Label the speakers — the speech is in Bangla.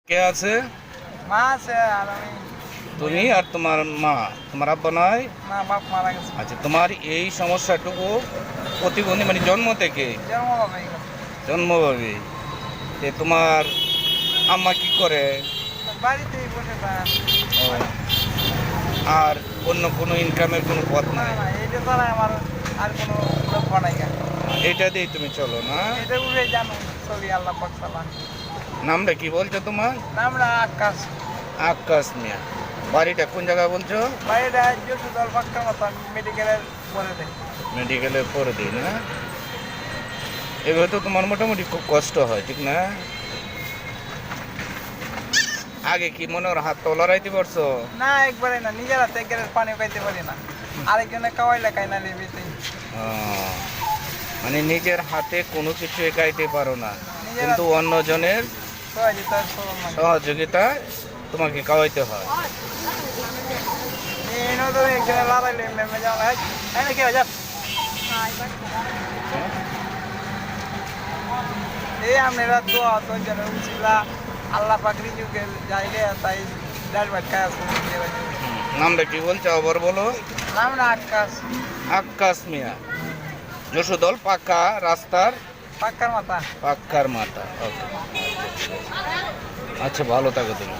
Speaker 1: কে আছে?
Speaker 2: মা আছে আর আমি।
Speaker 1: তুমি আর তোমার মা? তোমার আব্বা নয়?
Speaker 2: না, বাপ মারা গেছে।
Speaker 1: আচ্ছা, তোমার এই সমস্যাটুকু প্রতিবন্ধী মানে জন্ম থেকে?
Speaker 2: জন্মভাবে গেছে।
Speaker 1: জন্মভাবে। তোমার আম্মা কি করে?
Speaker 2: বাড়িতেই বসে থাক।
Speaker 1: ও, আর অন্য কোনো ইনকামের কোনো পথ
Speaker 2: না
Speaker 1: নাই?
Speaker 2: না, এইটা ছাড়া আমার আর কোনো লক্ষ্য নাই।
Speaker 1: এটা দিয়ে তুমি চলো না?
Speaker 2: এটা উঠে জানো ছবি আল্লাহ পাক সালাম।
Speaker 1: নামটা কি বলছো তোমার?
Speaker 2: নামটা আকাশ।
Speaker 1: আকাশ মিয়া। বাড়িটা কোন জায়গায় বলছো?
Speaker 2: বাড়িটা যশোদল পাক্কার মতো মেডিকেলের পরে দেয়।
Speaker 1: মেডিকেলের পরে দিই না? এভাবে তো তোমার মোটামুটি খুব কষ্ট হয়, ঠিক না? আগে কি মনে হয় হাত তো লড়াইতে পারছো?
Speaker 2: না, একবারে না, নিজের হাতে একবারে পানি খাইতে পারি না। আরেকজনে খাওয়াইলে খাই না লেবিতে।
Speaker 1: মানে নিজের হাতে কোনো কিছু একাইতে পারো না,
Speaker 2: নিজের
Speaker 1: কিন্তু অন্যজনের
Speaker 2: সহযোগিতা সরল লাগে।
Speaker 1: সহযোগিতায় তোমাকে খাওয়াইতে হয়।
Speaker 2: এই নতুন একজনে লড়াইলে মেমে যাওয়া হয় নাকি হয়ে যাক। এই আপনারা দোয়া তো যেন উচিলা আল্লাহ পাকড়ি যুগে যাইলে তাই ডাল ভাত খায় আসবো।
Speaker 1: নামটা কি বলছো আবার বলো?
Speaker 2: নাম না আকাশ।
Speaker 1: আকাশ মিয়া, যশোদল পাকা রাস্তার
Speaker 2: পাক্কার মাথা।
Speaker 1: পাক্কার মাথা। ওকে, আচ্ছা, ভালো থাকো তুমি।